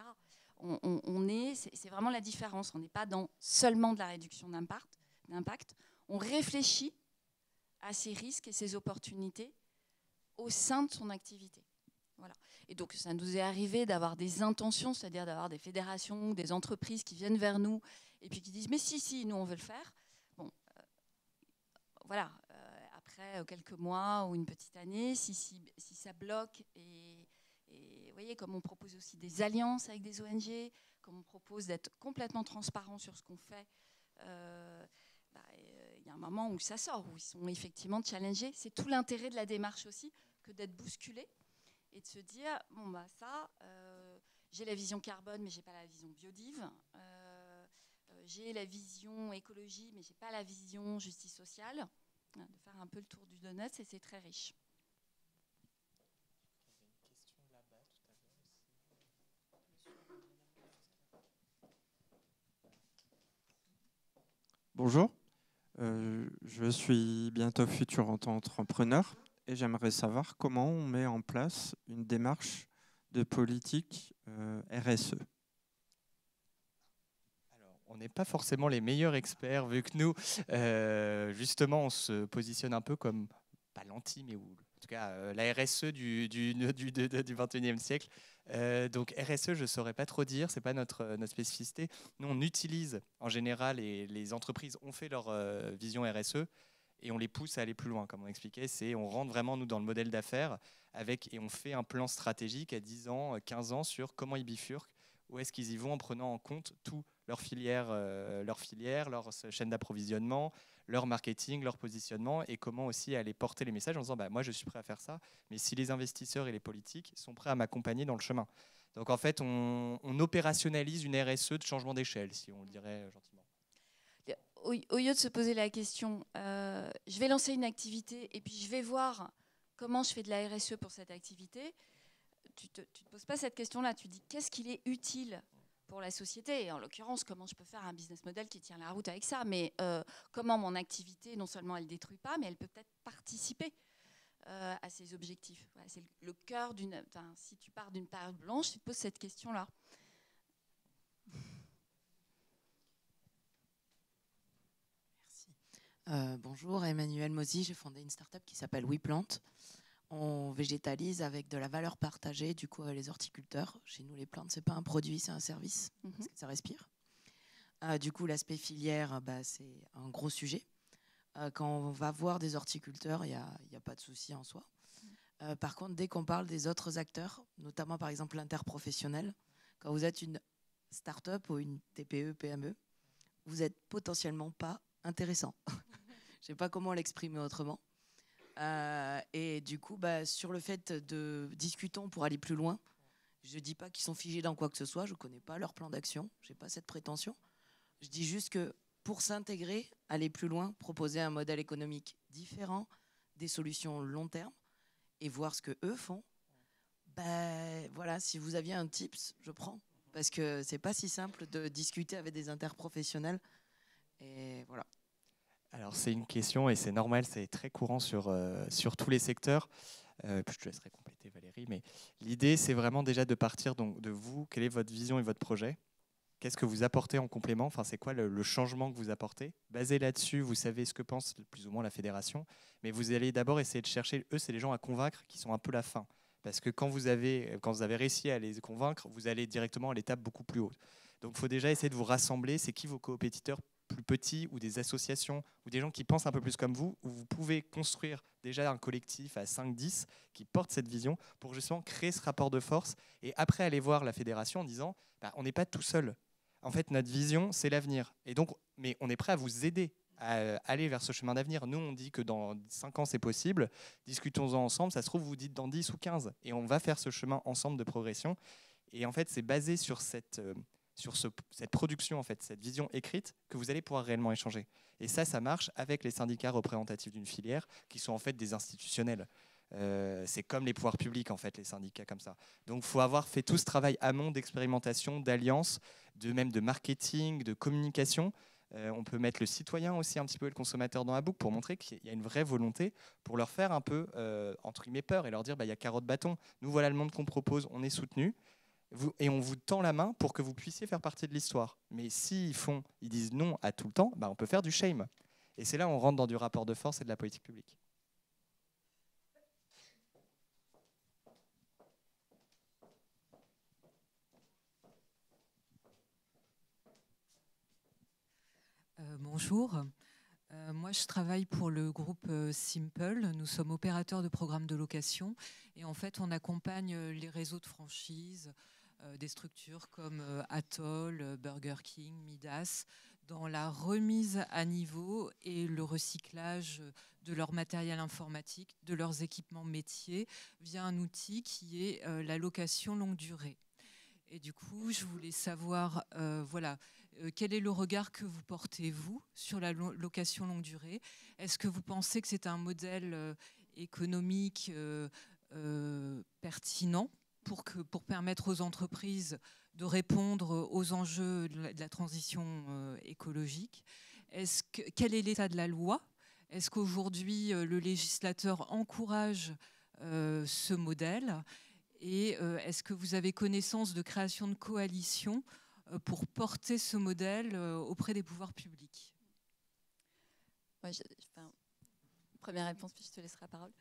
C'est vraiment la différence. On n'est pas dans seulement de la réduction d'impact. On réfléchit à ces risques et ces opportunités au sein de son activité. Voilà. Et donc, ça nous est arrivé d'avoir des intentions, c'est-à-dire d'avoir des fédérations, des entreprises qui viennent vers nous et puis qui disent « mais si, nous on veut le faire ». Bon, voilà. Après quelques mois ou une petite année, si ça bloque, et vous voyez, comme on propose aussi des alliances avec des ONG, comme on propose d'être complètement transparent sur ce qu'on fait, il y a un moment où ça sort, où ils sont effectivement challengés. C'est tout l'intérêt de la démarche aussi, que d'être bousculé et de se dire, j'ai la vision carbone, mais je n'ai pas la vision biodive. J'ai la vision écologie, mais je n'ai pas la vision justice sociale. De faire un peu le tour du donut, et c'est très riche. Bonjour, je suis bientôt futur entrepreneur et j'aimerais savoir comment on met en place une démarche de politique RSE. On n'est pas forcément les meilleurs experts, vu que nous, justement, on se positionne un peu comme, pas l'anti, mais en tout cas la RSE du 21e siècle. Donc RSE, je ne saurais pas trop dire, ce n'est pas notre spécificité. Nous, on utilise en général, et les entreprises ont fait leur vision RSE, et on les pousse à aller plus loin, comme on expliquait. On rentre vraiment, nous, dans le modèle d'affaires, et on fait un plan stratégique à 10 ans, 15 ans, sur comment ils bifurquent, où est-ce qu'ils y vont en prenant en compte tout. Leur filière, leur chaîne d'approvisionnement, leur marketing, leur positionnement, et comment aussi aller porter les messages en disant moi je suis prêt à faire ça, mais si les investisseurs et les politiques sont prêts à m'accompagner dans le chemin. Donc en fait on opérationnalise une RSE de changement d'échelle, si on le dirait gentiment. Au lieu de se poser la question, je vais lancer une activité et puis je vais voir comment je fais de la RSE pour cette activité, tu te poses pas cette question-là, tu dis qu'est-ce qu'il est utile pour la société, et en l'occurrence, comment je peux faire un business model qui tient la route avec ça, mais comment mon activité, non seulement elle ne détruit pas, mais elle peut peut-être participer à ces objectifs. Voilà, c'est le cœur d'une... Si tu pars d'une page blanche, tu te poses cette question-là. Merci. Bonjour, Emmanuelle Mozy, j'ai fondé une start-up qui s'appelle WePlant. On végétalise avec de la valeur partagée, du coup, les horticulteurs. Chez nous, les plantes, ce n'est pas un produit, c'est un service, parce que ça respire. Du coup, l'aspect filière, c'est un gros sujet. Quand on va voir des horticulteurs, il n'y a pas de souci en soi. Par contre, dès qu'on parle des autres acteurs, notamment par exemple l'interprofessionnel, quand vous êtes une start-up ou une TPE, PME, vous n'êtes potentiellement pas intéressant. Je ne sais pas comment l'exprimer autrement. Et du coup, sur le fait de discutons pour aller plus loin, je ne dis pas qu'ils sont figés dans quoi que ce soit, je ne connais pas leur plan d'action, je n'ai pas cette prétention. Je dis juste que pour s'intégrer, aller plus loin, proposer un modèle économique différent, des solutions long terme, et voir ce qu'eux font, voilà, si vous aviez un tips, je prends. Parce que ce n'est pas si simple de discuter avec des interprofessionnels. Et voilà. Alors c'est une question et c'est normal, c'est très courant sur tous les secteurs. Puis je te laisserai compléter Valérie, mais l'idée c'est vraiment déjà de partir donc, de vous, quelle est votre vision et votre projet. Qu'est-ce que vous apportez en complément, enfin, c'est quoi le changement que vous apportez. Basé là-dessus, vous savez ce que pense plus ou moins la fédération, mais vous allez d'abord essayer de chercher, eux c'est les gens à convaincre qui sont un peu la fin. Parce que quand vous avez réussi à les convaincre, vous allez directement à l'étape beaucoup plus haute. Donc il faut déjà essayer de vous rassembler, c'est qui vos compétiteurs plus petits ou des associations ou des gens qui pensent un peu plus comme vous, où vous pouvez construire déjà un collectif à 5-10 qui porte cette vision pour justement créer ce rapport de force et après aller voir la fédération en disant on n'est pas tout seul. En fait, notre vision, c'est l'avenir. Et donc, mais on est prêt à vous aider à aller vers ce chemin d'avenir. Nous, on dit que dans 5 ans, c'est possible. Discutons-en ensemble. Ça se trouve, vous dites dans 10 ou 15. Et on va faire ce chemin ensemble de progression. Et en fait, c'est basé sur cette production, en fait, cette vision écrite, que vous allez pouvoir réellement échanger. Et ça marche avec les syndicats représentatifs d'une filière, qui sont en fait des institutionnels. C'est comme les pouvoirs publics, en fait, les syndicats comme ça. Donc, il faut avoir fait tout ce travail amont d'expérimentation, d'alliance, même de marketing, de communication. On peut mettre le citoyen aussi un petit peu, le consommateur dans la boucle pour montrer qu'il y a une vraie volonté pour leur faire un peu, entre guillemets, peur et leur dire, il y a carotte bâton. Nous, voilà le monde qu'on propose, on est soutenu. Et on vous tend la main pour que vous puissiez faire partie de l'histoire. Mais s'ils disent non à tout le temps, on peut faire du shame. Et c'est là où on rentre dans du rapport de force et de la politique publique. Bonjour. Moi, je travaille pour le groupe Simple. Nous sommes opérateurs de programmes de location. Et en fait, on accompagne les réseaux de franchise, des structures comme Atoll, Burger King, Midas, dans la remise à niveau et le recyclage de leur matériel informatique, de leurs équipements métiers, via un outil qui est la location longue durée. Et du coup, je voulais savoir, quel est le regard que vous portez, vous, sur la location longue durée? Est-ce que vous pensez que c'est un modèle économique pertinent pour permettre aux entreprises de répondre aux enjeux de la transition écologique? Quel est l'état de la loi? Est-ce qu'aujourd'hui, le législateur encourage ce modèle? Et est-ce que vous avez connaissance de création de coalitions pour porter ce modèle auprès des pouvoirs publics? Première réponse, puis je te laisserai la parole.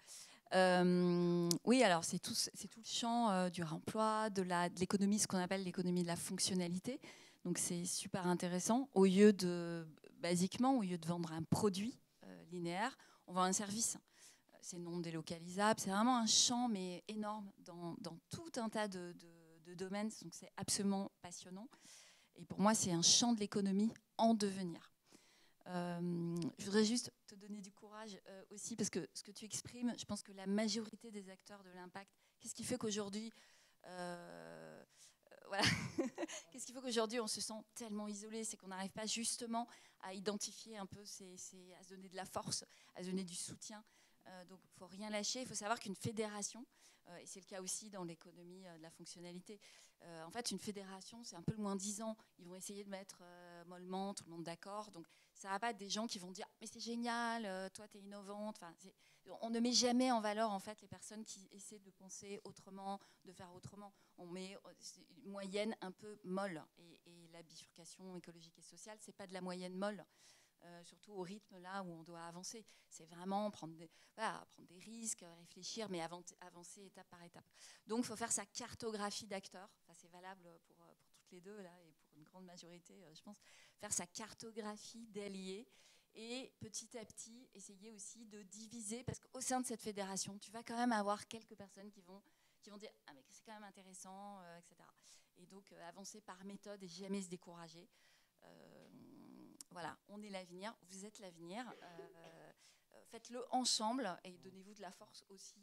Oui, alors c'est tout le champ du réemploi, de l'économie, ce qu'on appelle l'économie de la fonctionnalité. Donc c'est super intéressant. Basiquement, au lieu de vendre un produit linéaire, on vend un service. C'est non délocalisable. C'est vraiment un champ, mais énorme, dans tout un tas de domaines. Donc c'est absolument passionnant. Et pour moi, c'est un champ de l'économie en devenir. Je voudrais juste te donner du courage aussi, parce que ce que tu exprimes, je pense que la majorité des acteurs de l'impact, qu'est-ce qui fait qu'aujourd'hui, qu'est-ce qui fait qu'aujourd'hui on se sent tellement isolé, c'est qu'on n'arrive pas justement à identifier un peu, à se donner de la force, à se donner du soutien. Donc il ne faut rien lâcher. Il faut savoir qu'une fédération, et c'est le cas aussi dans l'économie de la fonctionnalité, en fait une fédération c'est un peu le moins-disant. Ils vont essayer de mettre mollement tout le monde d'accord. Donc ça ne va pas être des gens qui vont dire mais c'est génial, toi tu es innovante. On ne met jamais en valeur en fait les personnes qui essaient de penser autrement, de faire autrement. On met une moyenne un peu molle. Et la bifurcation écologique et sociale, ce n'est pas de la moyenne molle. surtout au rythme là où on doit avancer. C'est vraiment prendre des risques, réfléchir, mais avancer étape par étape. Donc, il faut faire sa cartographie d'acteurs. Enfin, c'est valable pour toutes les deux, là, et pour une grande majorité, je pense. Faire sa cartographie d'alliés et petit à petit, essayer aussi de diviser, parce qu'au sein de cette fédération, tu vas quand même avoir quelques personnes qui vont dire « Ah, mais c'est quand même intéressant, etc. » Et donc, avancer par méthode et jamais se décourager. Voilà, on est l'avenir, vous êtes l'avenir. Faites-le ensemble et donnez-vous de la force aussi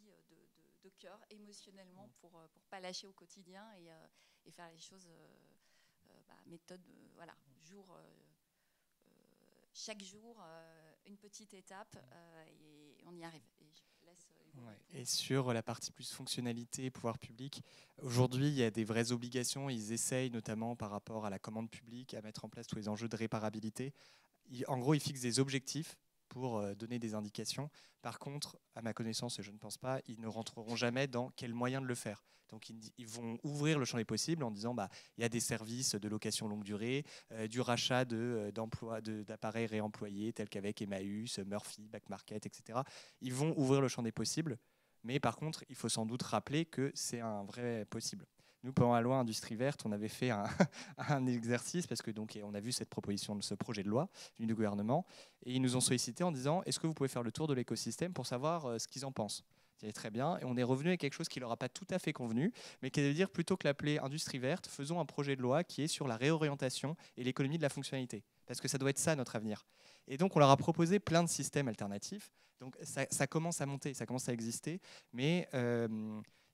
de cœur, émotionnellement, pour ne pas lâcher au quotidien et faire les choses méthode, voilà, chaque jour, une petite étape et on y arrive. Et je laisse et sur la partie plus fonctionnalité, pouvoir public, aujourd'hui, il y a des vraies obligations. Ils essayent, notamment par rapport à la commande publique, à mettre en place tous les enjeux de réparabilité. En gros, ils fixent des objectifs pour donner des indications. Par contre, à ma connaissance, je ne pense pas, ils ne rentreront jamais dans quel moyen de le faire. Donc, ils vont ouvrir le champ des possibles en disant il y a des services de location longue durée, du rachat d'appareils réemployés, tels qu'avec Emmaüs, Murphy, Back Market, etc. Ils vont ouvrir le champ des possibles, mais par contre, il faut sans doute rappeler que c'est un vrai possible. Nous, pendant la loi Industrie Verte, on avait fait un exercice parce que on a vu cette proposition de ce projet de loi du gouvernement et ils nous ont sollicité en disant est-ce que vous pouvez faire le tour de l'écosystème pour savoir ce qu'ils en pensent. C'est très bien et on est revenu avec quelque chose qui leur a pas tout à fait convenu, mais qui veut dire plutôt que l'appeler Industrie Verte, faisons un projet de loi qui est sur la réorientation et l'économie de la fonctionnalité, parce que ça doit être ça notre avenir. Et donc on leur a proposé plein de systèmes alternatifs. Donc ça commence à monter, ça commence à exister, mais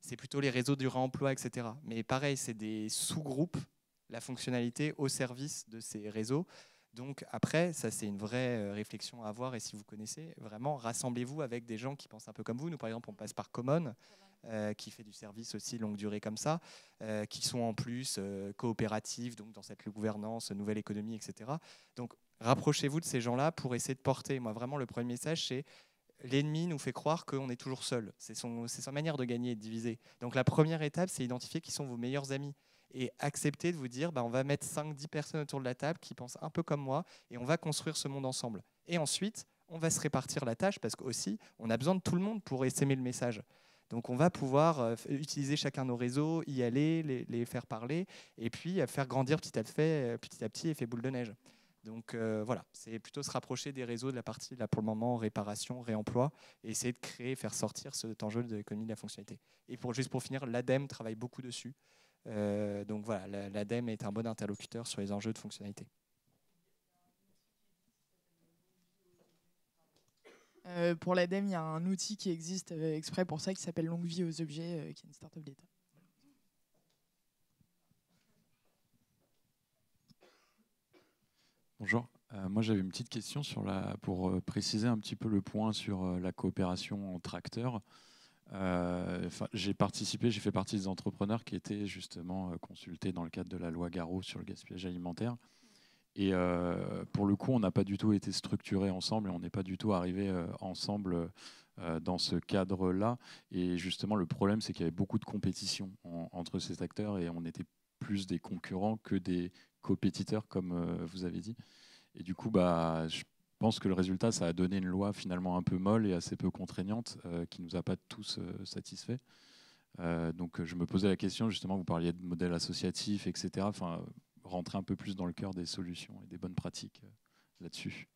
c'est plutôt les réseaux du réemploi, etc. Mais pareil, c'est des sous-groupes, la fonctionnalité au service de ces réseaux. Donc après, ça c'est une vraie réflexion à avoir. Et si vous connaissez, vraiment, rassemblez-vous avec des gens qui pensent un peu comme vous. Nous, par exemple, on passe par Common, qui fait du service aussi longue durée comme ça, qui sont en plus coopératifs, donc dans cette gouvernance, nouvelle économie, etc. Donc rapprochez-vous de ces gens-là pour essayer de porter. Moi, vraiment, le premier message, c'est l'ennemi nous fait croire qu'on est toujours seul. C'est sa manière de gagner et de diviser. Donc la première étape, c'est identifier qui sont vos meilleurs amis et accepter de vous dire on va mettre 5-10 personnes autour de la table qui pensent un peu comme moi et on va construire ce monde ensemble. Et ensuite, on va se répartir la tâche parce qu'aussi, on a besoin de tout le monde pour essaimer le message. Donc on va pouvoir utiliser chacun nos réseaux, y aller, les faire parler et puis faire grandir petit à petit effet boule de neige. Donc voilà, c'est plutôt se rapprocher des réseaux de la partie, là pour le moment, réparation, réemploi, et essayer de créer, faire sortir cet enjeu de l'économie de la fonctionnalité. Et juste pour finir, l'ADEME travaille beaucoup dessus. Donc voilà, l'ADEME est un bon interlocuteur sur les enjeux de fonctionnalité. Pour l'ADEME, il y a un outil qui existe exprès pour ça, qui s'appelle Longue Vie aux Objets, qui est une start-up d'État. Bonjour, moi j'avais une petite question pour préciser un petit peu le point sur la coopération entre acteurs. J'ai fait partie des entrepreneurs qui étaient justement consultés dans le cadre de la loi Garot sur le gaspillage alimentaire. Et pour le coup, on n'a pas du tout été structurés ensemble et on n'est pas du tout arrivés ensemble dans ce cadre-là. Et justement, le problème, c'est qu'il y avait beaucoup de compétition entre ces acteurs et on était plus des concurrents que des compétiteurs, comme vous avez dit. Et du coup, je pense que le résultat, ça a donné une loi finalement un peu molle et assez peu contraignante qui ne nous a pas tous satisfaits. Donc je me posais la question, justement, vous parliez de modèles associatifs, etc. Enfin, rentrer un peu plus dans le cœur des solutions et des bonnes pratiques là-dessus.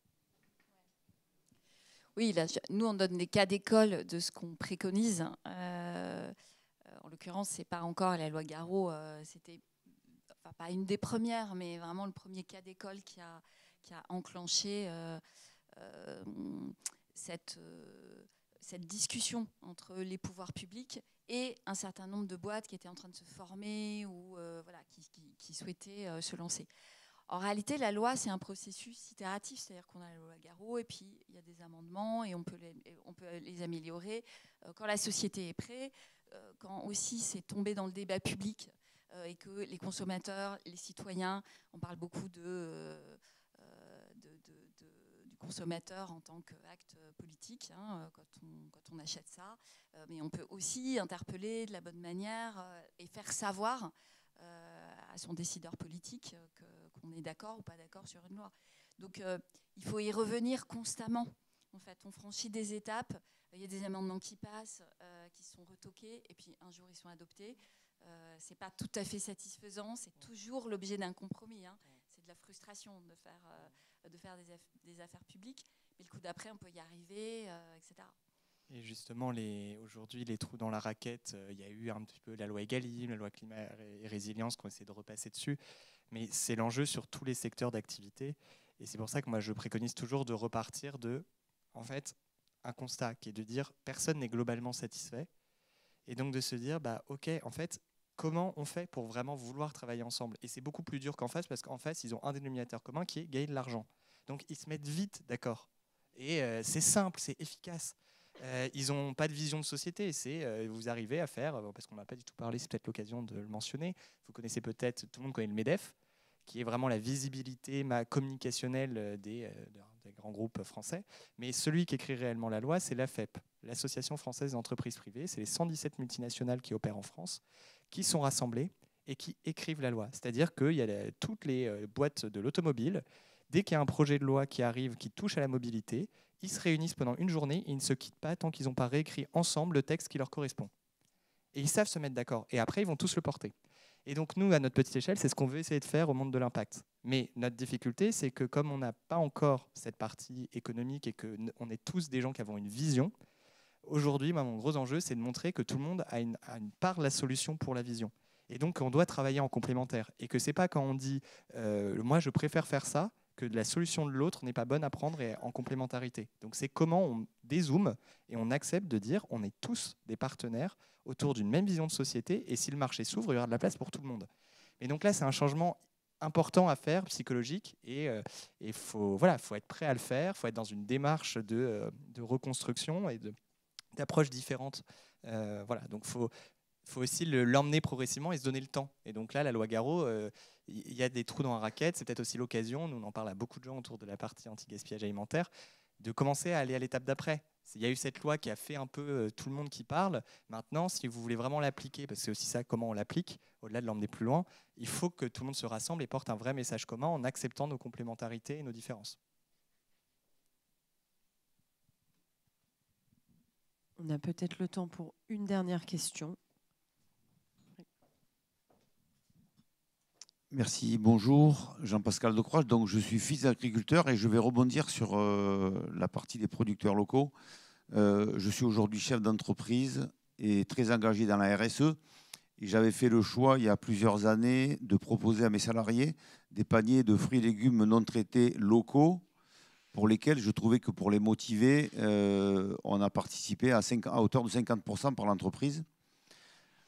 Oui, là, nous, on donne des cas d'école de ce qu'on préconise. En l'occurrence, ce n'est pas encore la loi Garot, c'était pas une des premières, mais vraiment le premier cas d'école qui a enclenché cette discussion entre les pouvoirs publics et un certain nombre de boîtes qui étaient en train de se former ou qui souhaitaient se lancer. En réalité, la loi, c'est un processus itératif, c'est-à-dire qu'on a la loi Garot et puis il y a des amendements et on peut les améliorer quand la société est prête, quand aussi c'est tombé dans le débat public et que les consommateurs, les citoyens, on parle beaucoup du consommateur en tant qu'acte politique quand on achète ça, mais on peut aussi interpeller de la bonne manière et faire savoir à son décideur politique qu'on est d'accord ou pas d'accord sur une loi. Donc il faut y revenir constamment. En fait, on franchit des étapes, il y a des amendements qui passent, qui sont retoqués, et puis un jour ils sont adoptés. Ce n'est pas tout à fait satisfaisant, c'est toujours l'objet d'un compromis. Hein. C'est de la frustration de faire des affaires publiques, mais le coup d'après, on peut y arriver, etc. Et justement, aujourd'hui, les trous dans la raquette, il y a eu un petit peu la loi Egalim, la loi climat et résilience qui ont essayé de repasser dessus. Mais c'est l'enjeu sur tous les secteurs d'activité. Et c'est pour ça que moi, je préconise toujours de repartir de, en fait, un constat qui est de dire personne n'est globalement satisfait. Et donc de se dire, bah, OK, en fait, comment on fait pour vraiment vouloir travailler ensemble? Et c'est beaucoup plus dur qu'en face, parce qu'en face, ils ont un dénominateur commun qui est gagner de l'argent. Donc ils se mettent vite d'accord. Et c'est simple, c'est efficace. Ils n'ont pas de vision de société. Vous arrivez à faire, parce qu'on n'a pas du tout parlé, c'est peut-être l'occasion de le mentionner. Vous connaissez peut-être, tout le monde connaît le MEDEF, qui est vraiment la visibilité communicationnelle des grands groupes français. Mais celui qui écrit réellement la loi, c'est l'AFEP, l'Association française des entreprises privées. C'est les 117 multinationales qui opèrent en France, qui sont rassemblées et qui écrivent la loi. C'est-à-dire qu'il y a toutes les boîtes de l'automobile. Dès qu'il y a un projet de loi qui arrive, qui touche à la mobilité, ils se réunissent pendant une journée et ils ne se quittent pas tant qu'ils n'ont pas réécrit ensemble le texte qui leur correspond. Et ils savent se mettre d'accord. Et après, ils vont tous le porter. Et donc, nous, à notre petite échelle, c'est ce qu'on veut essayer de faire au monde de l'impact. Mais notre difficulté, c'est que comme on n'a pas encore cette partie économique et qu'on est tous des gens qui avons une vision, aujourd'hui, mon gros enjeu, c'est de montrer que tout le monde a une part de la solution pour la vision. Et donc, on doit travailler en complémentaire. Et que ce n'est pas quand on dit « moi, je préfère faire ça », que la solution de l'autre n'est pas bonne à prendre et en complémentarité. Donc c'est comment on dézoome et on accepte de dire on est tous des partenaires autour d'une même vision de société et si le marché s'ouvre, il y aura de la place pour tout le monde. Et donc là, c'est un changement important à faire, psychologique, et faut être prêt à le faire, il faut être dans une démarche de reconstruction et d'approches différentes. Donc faut aussi l'emmener progressivement et se donner le temps. Et donc là, la loi Garot, il y a des trous dans la raquette. C'est peut-être aussi l'occasion, nous on en parle à beaucoup de gens autour de la partie anti-gaspillage alimentaire, de commencer à aller à l'étape d'après. Il y a eu cette loi qui a fait un peu tout le monde qui parle. Maintenant, si vous voulez vraiment l'appliquer, parce que c'est aussi ça, comment on l'applique, au-delà de l'emmener plus loin, il faut que tout le monde se rassemble et porte un vrai message commun en acceptant nos complémentarités et nos différences. On a peut-être le temps pour une dernière question. Merci, bonjour, Jean-Pascal Decroix. Donc, je suis fils d'agriculteur et je vais rebondir sur la partie des producteurs locaux. Je suis aujourd'hui chef d'entreprise et très engagé dans la RSE. Et j'avais fait le choix, il y a plusieurs années, de proposer à mes salariés des paniers de fruits et légumes non traités locaux pour lesquels je trouvais que pour les motiver, on a participé à hauteur de 50% par l'entreprise.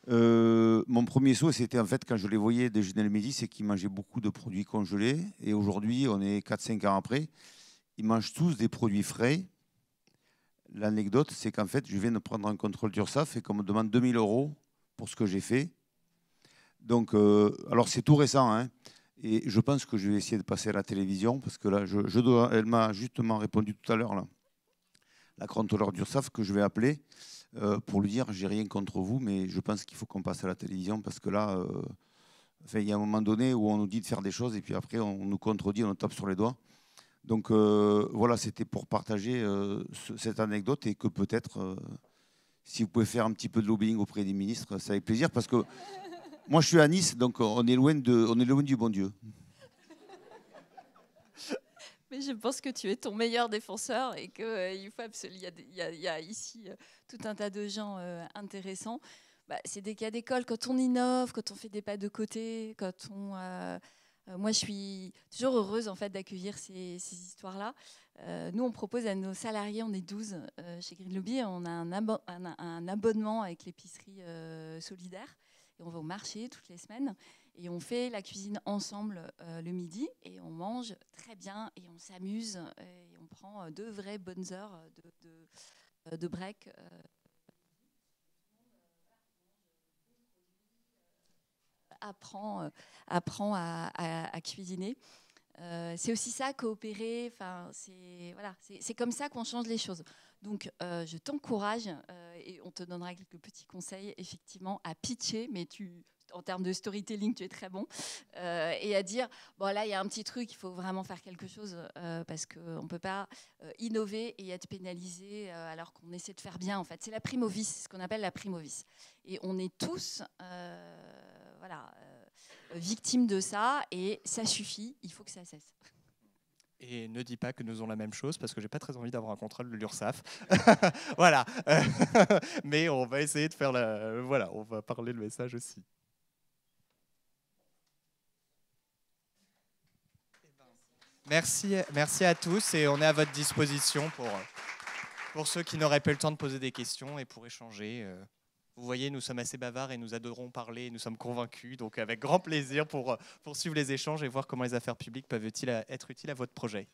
Mon premier souhait, c'était en fait quand je les voyais déjeuner le midi, c'est qu'ils mangeaient beaucoup de produits congelés. Et aujourd'hui, on est 4-5 ans après, ils mangent tous des produits frais. L'anecdote, c'est qu'en fait, je viens de prendre un contrôle d'URSSAF et qu'on me demande 2 000 € pour ce que j'ai fait. Donc, alors c'est tout récent, hein, et je pense que je vais essayer de passer à la télévision parce que là, elle m'a justement répondu tout à l'heure, là, la contrôleur d'URSSAF, que je vais appeler. Pour lui dire, j'ai rien contre vous, mais je pense qu'il faut qu'on passe à la télévision parce que là, il y a un moment donné où on nous dit de faire des choses et puis après on nous contredit, on nous tape sur les doigts. Donc voilà, c'était pour partager cette anecdote et que peut-être, si vous pouvez faire un petit peu de lobbying auprès des ministres, ça avec plaisir parce que moi je suis à Nice, donc on est loin du bon Dieu. Mais je pense que tu es ton meilleur défenseur et qu'il faut absolument. Il y a ici tout un tas de gens intéressants. C'est des cas d'école. Quand on innove, quand on fait des pas de côté, quand on. Moi, je suis toujours heureuse en fait d'accueillir ces histoires-là. Nous, on propose à nos salariés, on est 12 chez Green Lobby, on a un abonnement avec l'épicerie solidaire. Et on va au marché toutes les semaines et on fait la cuisine ensemble le midi et on mange très bien et on s'amuse et on prend 2 vraies bonnes heures de break. Apprend à cuisiner. C'est aussi ça, coopérer. C'est comme ça qu'on change les choses. Donc, je t'encourage et on te donnera quelques petits conseils, effectivement, à pitcher, mais en termes de storytelling, tu es très bon, et à dire, bon là, il y a un petit truc, il faut vraiment faire quelque chose, parce qu'on ne peut pas innover et être pénalisé alors qu'on essaie de faire bien, en fait. C'est la prime au vice, ce qu'on appelle la prime au vice. Et on est tous victimes de ça, et ça suffit, il faut que ça cesse. Et ne dis pas que nous faisons la même chose, parce que j'ai pas très envie d'avoir un contrôle de l'URSSAF. Voilà. Mais on va essayer de faire voilà, on va parler le message aussi. Merci à tous, et on est à votre disposition pour ceux qui n'auraient pas eu le temps de poser des questions et pour échanger. Vous voyez, nous sommes assez bavards et nous adorons parler, nous sommes convaincus, donc avec grand plaisir pour poursuivre les échanges et voir comment les affaires publiques peuvent être utiles à votre projet.